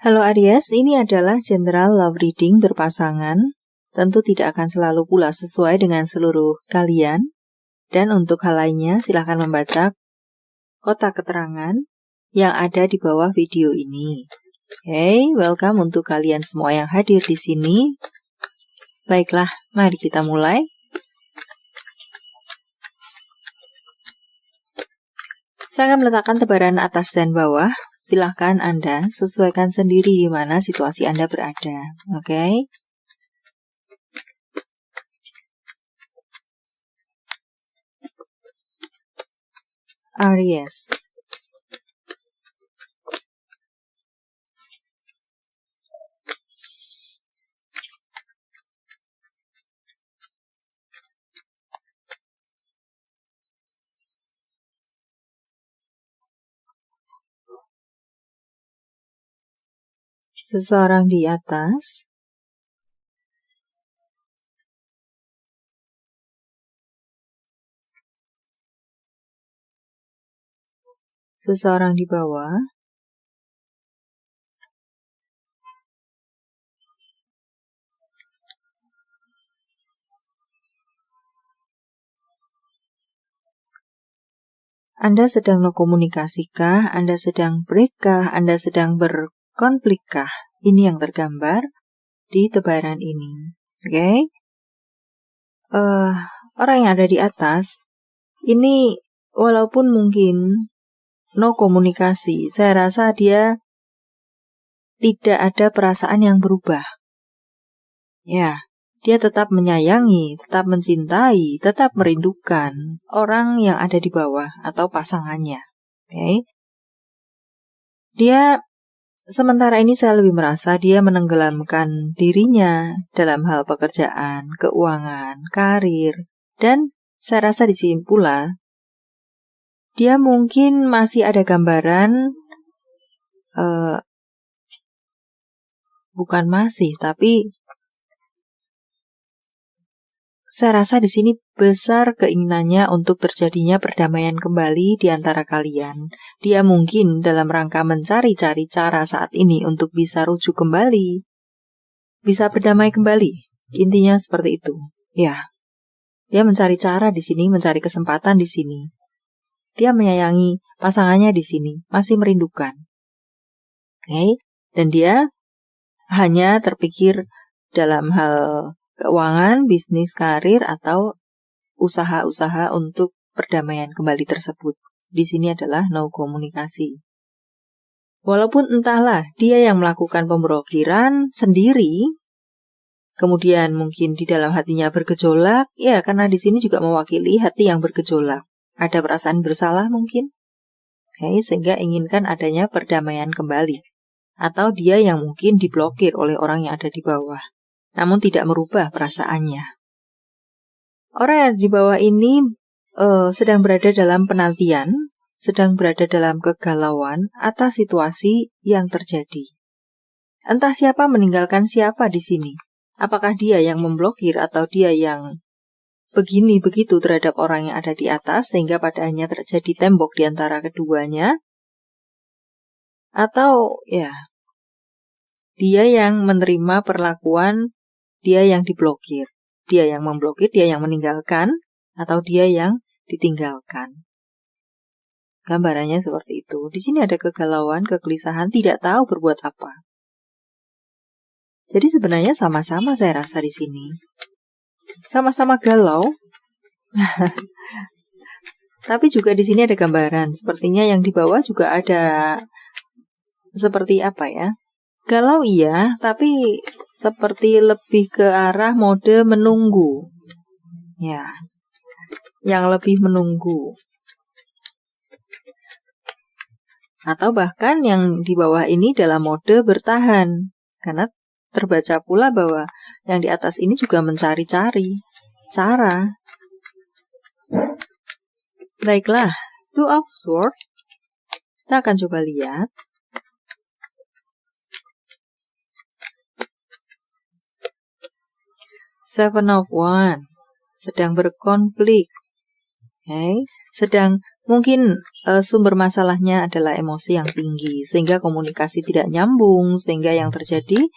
Halo Aries, ini adalah general love reading berpasangan. Tentu tidak akan selalu pula sesuai dengan seluruh kalian. Dan untuk hal lainnya, silahkan membaca kotak keterangan yang ada di bawah video ini. Hey, welcome untuk kalian semua yang hadir di sini. Baiklah, mari kita mulai. Saya akan meletakkan tebaran atas dan bawah. Silahkan Anda sesuaikan sendiri di mana situasi Anda berada. Oke? Aries. Seseorang di atas. Seseorang di bawah. Anda sedang no komunikasikah? Anda sedang break-kah? Anda sedang berkonflikkah? Ini yang tergambar di tebaran ini. Oke? Orang yang ada di atas, ini walaupun mungkin no komunikasi, saya rasa dia tidak ada perasaan yang berubah. Ya, dia tetap menyayangi, tetap mencintai, tetap merindukan orang yang ada di bawah atau pasangannya. Oke? Dia, sementara ini saya lebih merasa dia menenggelamkan dirinya dalam hal pekerjaan, keuangan, karir, dan saya rasa di sini pula dia mungkin masih ada gambaran, bukan masih, tapi saya rasa di sini besar keinginannya untuk terjadinya perdamaian kembali di antara kalian. Dia mungkin dalam rangka mencari-cari cara saat ini untuk bisa rujuk kembali, bisa berdamai kembali. Intinya seperti itu. Ya, dia mencari cara di sini, mencari kesempatan di sini. Dia menyayangi pasangannya di sini, masih merindukan. Oke, dan dia hanya terpikir dalam hal keuangan, bisnis, karir, atau usaha-usaha untuk perdamaian kembali tersebut. Di sini adalah no komunikasi. Walaupun entahlah dia yang melakukan pemblokiran sendiri, kemudian mungkin di dalam hatinya bergejolak, ya karena di sini juga mewakili hati yang bergejolak. Ada perasaan bersalah mungkin, sehingga inginkan adanya perdamaian kembali. Atau dia yang mungkin diblokir oleh orang yang ada di bawah, namun tidak merubah perasaannya. Orang yang di bawah ini sedang berada dalam penantian, sedang berada dalam kegalauan atas situasi yang terjadi. Entah siapa meninggalkan siapa di sini. Apakah dia yang memblokir atau dia yang begini begitu terhadap orang yang ada di atas sehingga pada akhirnya terjadi tembok di antara keduanya? Atau ya, dia yang menerima perlakuan dia yang diblokir. Dia yang memblokir, dia yang meninggalkan, atau dia yang ditinggalkan. Gambarannya seperti itu. Di sini ada kegalauan, kegelisahan, tidak tahu berbuat apa. Jadi sebenarnya sama-sama saya rasa di sini. Sama-sama galau. Tapi juga di sini ada gambaran. Sepertinya yang di bawah juga ada seperti apa ya? Galau iya, tapi seperti lebih ke arah mode menunggu. Ya, yang lebih menunggu. Atau bahkan yang di bawah ini dalam mode bertahan. Karena terbaca pula bahwa yang di atas ini juga mencari-cari cara. Baiklah, Two of Swords. Kita akan coba lihat. Seven of Wands. Sedang berkonflik. sedang mungkin sumber masalahnya adalah emosi yang tinggi, sehingga komunikasi tidak nyambung, sehingga yang terjadi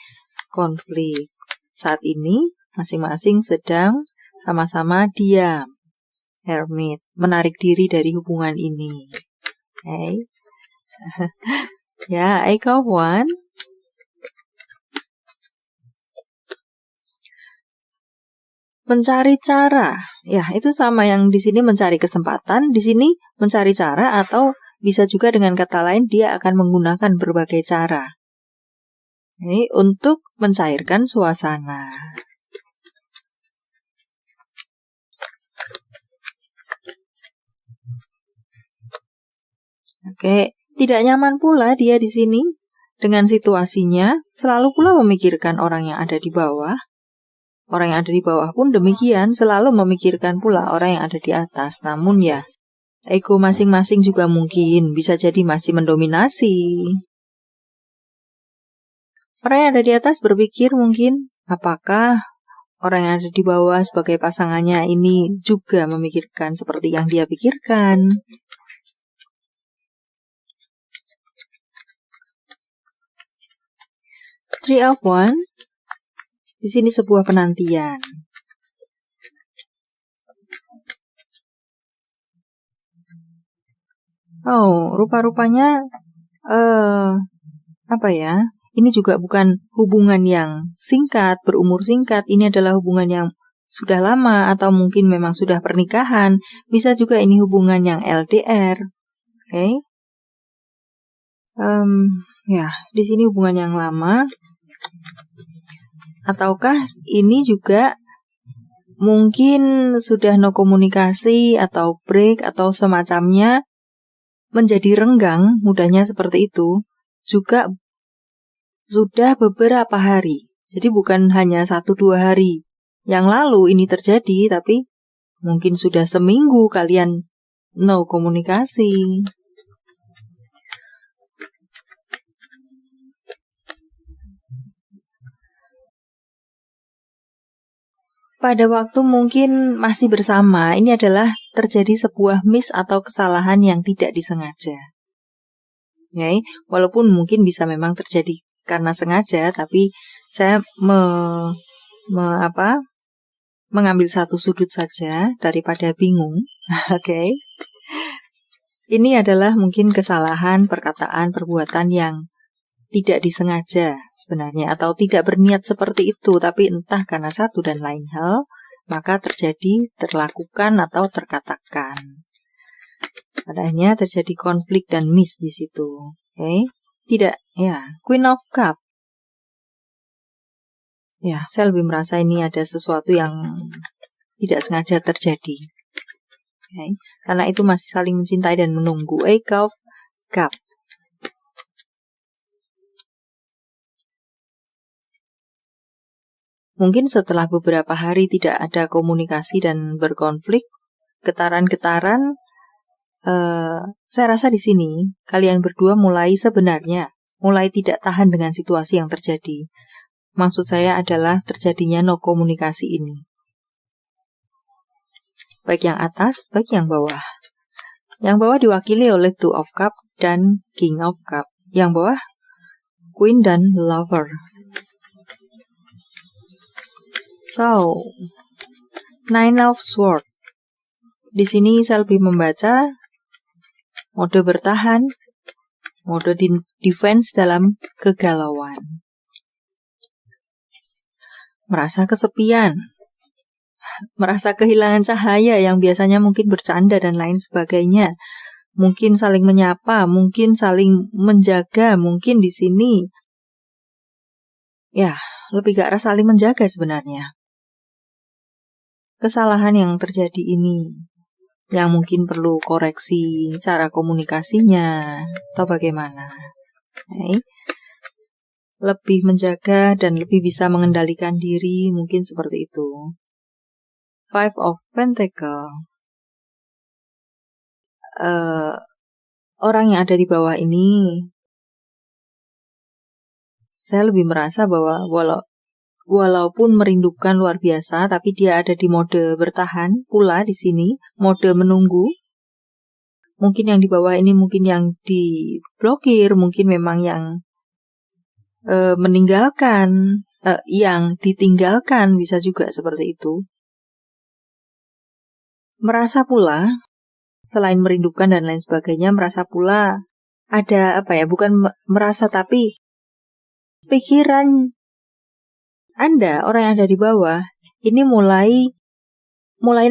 konflik. Saat ini masing-masing sedang sama-sama diam, hermit, menarik diri dari hubungan ini. Okay. Ya, Eight of Wands. Mencari cara, ya itu sama yang di sini mencari kesempatan, di sini mencari cara, atau bisa juga dengan kata lain dia akan menggunakan berbagai cara ini untuk mencairkan suasana. Oke, tidak nyaman pula dia di sini dengan situasinya, selalu pula memikirkan orang yang ada di bawah. Orang yang ada di bawah pun demikian, selalu memikirkan pula orang yang ada di atas. Namun ya, ego masing-masing juga mungkin bisa jadi masih mendominasi. Orang yang ada di atas berpikir mungkin, apakah orang yang ada di bawah sebagai pasangannya ini juga memikirkan seperti yang dia pikirkan. Three of Wands. Di sini sebuah penantian. Oh, rupa-rupanya apa ya? Ini juga bukan hubungan yang singkat, berumur singkat. Ini adalah hubungan yang sudah lama atau mungkin memang sudah pernikahan. Bisa juga ini hubungan yang LDR. Oke. Ya, di sini hubungan yang lama. Ataukah ini juga mungkin sudah no komunikasi atau break atau semacamnya, menjadi renggang, mudahnya seperti itu, juga sudah beberapa hari. Jadi bukan hanya 1-2 hari yang lalu ini terjadi, tapi mungkin sudah seminggu kalian no komunikasi. Pada waktu mungkin masih bersama, ini adalah terjadi sebuah miss atau kesalahan yang tidak disengaja. Okay? Walaupun mungkin bisa memang terjadi karena sengaja, tapi saya mengambil satu sudut saja daripada bingung. Okay? Ini adalah mungkin kesalahan, perkataan, perbuatan yang tidak disengaja sebenarnya, atau tidak berniat seperti itu, tapi entah karena satu dan lain hal, maka terjadi, terlakukan atau terkatakan. Padahal terjadi konflik dan miss di situ. Okay? Tidak, ya, Queen of Cup. Ya, saya lebih merasa ini ada sesuatu yang tidak sengaja terjadi. Okay? Karena itu masih saling mencintai dan menunggu. Eight of Cup. Mungkin setelah beberapa hari tidak ada komunikasi dan berkonflik, getaran-getaran, saya rasa di sini kalian berdua mulai tidak tahan dengan situasi yang terjadi. Maksud saya adalah terjadinya no komunikasi ini. Baik yang atas, baik yang bawah. Yang bawah diwakili oleh Two of Cup dan King of Cup. Yang bawah Queen dan Lover. So, Nine of Swords. Di sini saya lebih membaca mode bertahan, mode defense dalam kegalauan. Merasa kesepian, merasa kehilangan cahaya yang biasanya mungkin bercanda dan lain sebagainya. Mungkin saling menyapa, mungkin saling menjaga, mungkin di sini ya lebih ke arah saling menjaga sebenarnya. Kesalahan yang terjadi ini yang mungkin perlu koreksi cara komunikasinya atau bagaimana. Okay. Lebih menjaga dan lebih bisa mengendalikan diri, mungkin seperti itu. Five of Pentacles. Orang yang ada di bawah ini, saya lebih merasa bahwa walaupun merindukan luar biasa, tapi dia ada di mode bertahan pula di sini, mode menunggu. Mungkin yang di bawah ini mungkin yang diblokir, mungkin memang yang meninggalkan, yang ditinggalkan, bisa juga seperti itu. Merasa pula, selain merindukan dan lain sebagainya, merasa pula ada bukan merasa tapi pikiran Anda, orang yang ada di bawah, ini mulai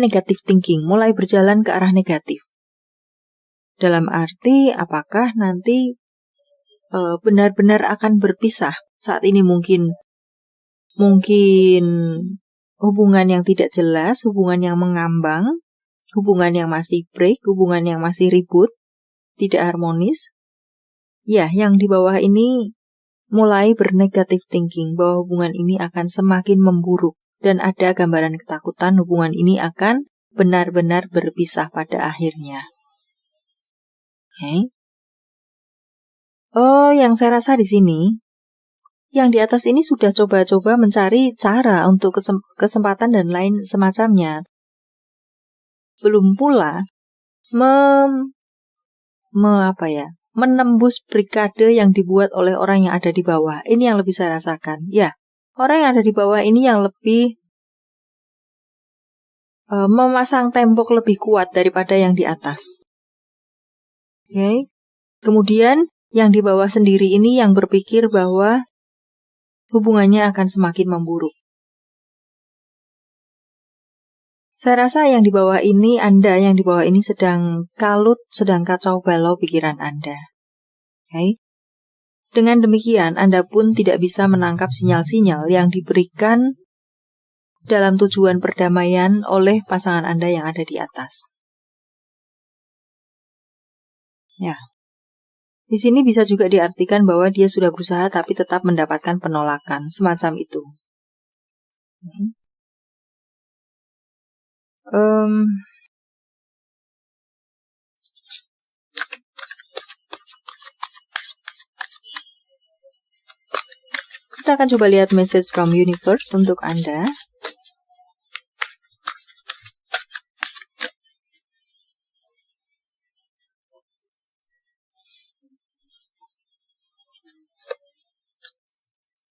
negative thinking, mulai berjalan ke arah negatif. Dalam arti apakah nanti benar-benar akan berpisah. Saat ini mungkin hubungan yang tidak jelas, hubungan yang mengambang, hubungan yang masih break, hubungan yang masih ribut, tidak harmonis. Ya, yang di bawah ini mulai bernegative thinking bahwa hubungan ini akan semakin memburuk. Dan ada gambaran ketakutan hubungan ini akan benar-benar berpisah pada akhirnya. Okay. Oh, yang saya rasa di sini, yang di atas ini sudah coba-coba mencari cara untuk kesempatan dan lain semacamnya. Belum pula menembus brigade yang dibuat oleh orang yang ada di bawah. Ini yang lebih saya rasakan. Ya, orang yang ada di bawah ini yang lebih memasang tembok lebih kuat daripada yang di atas. Okay. Kemudian yang di bawah sendiri ini yang berpikir bahwa hubungannya akan semakin memburuk. Saya rasa yang di bawah ini, Anda yang di bawah ini sedang kalut, sedang kacau balau pikiran Anda. Okay. Dengan demikian, Anda pun tidak bisa menangkap sinyal-sinyal yang diberikan dalam tujuan perdamaian oleh pasangan Anda yang ada di atas. Ya. Di sini bisa juga diartikan bahwa dia sudah berusaha tapi tetap mendapatkan penolakan, semacam itu. Kita akan coba lihat message from universe untuk Anda.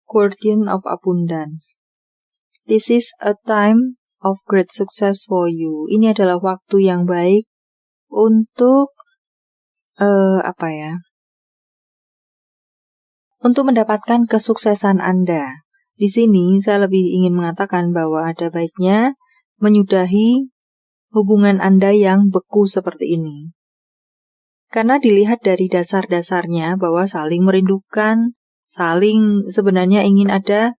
Guardian of Abundance. This is a time of great success for you. Ini adalah waktu yang baik untuk untuk mendapatkan kesuksesan Anda. Di sini saya lebih ingin mengatakan bahwa ada baiknya menyudahi hubungan Anda yang beku seperti ini. Karena dilihat dari dasar-dasarnya bahwa saling merindukan, saling sebenarnya ingin ada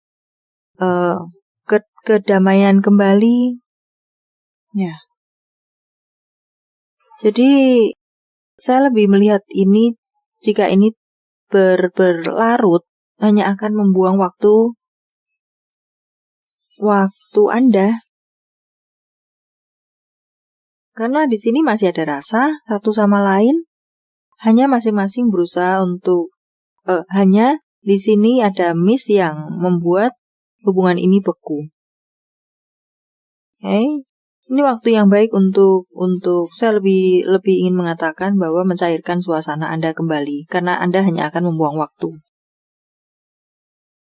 kedamaian kembali. Ya. Jadi saya lebih melihat ini, jika ini berlarut, hanya akan membuang waktu Anda. Karena di sini masih ada rasa satu sama lain, hanya masing-masing berusaha untuk hanya di sini ada miss yang membuat hubungan ini beku. Okay. Ini waktu yang baik untuk saya lebih ingin mengatakan bahwa mencairkan suasana Anda kembali, karena Anda hanya akan membuang waktu.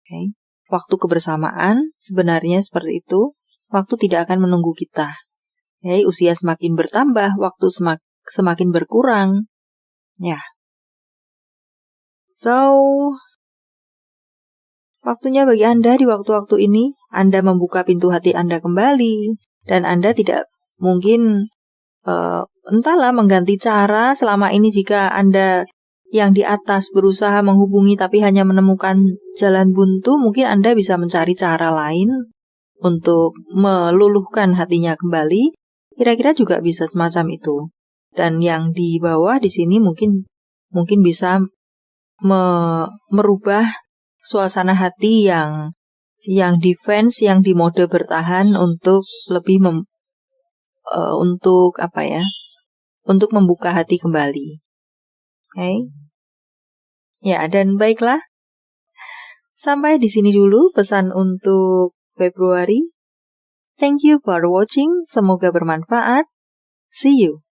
Okay. Waktu kebersamaan sebenarnya seperti itu. Waktu tidak akan menunggu kita. Okay. Usia semakin bertambah, waktu semakin berkurang. Ya. So, waktunya bagi Anda di waktu-waktu ini, Anda membuka pintu hati Anda kembali. Dan Anda tidak mungkin entahlah mengganti cara selama ini. Jika Anda yang di atas berusaha menghubungi tapi hanya menemukan jalan buntu, mungkin Anda bisa mencari cara lain untuk meluluhkan hatinya kembali. Kira-kira juga bisa semacam itu. Dan yang di bawah di sini mungkin bisa merubah suasana hati yang defense, yang di mode bertahan untuk lebih untuk membuka hati kembali. Okay? Ya, dan baiklah. Sampai di sini dulu pesan untuk Februari. Thank you for watching. Semoga bermanfaat. See you.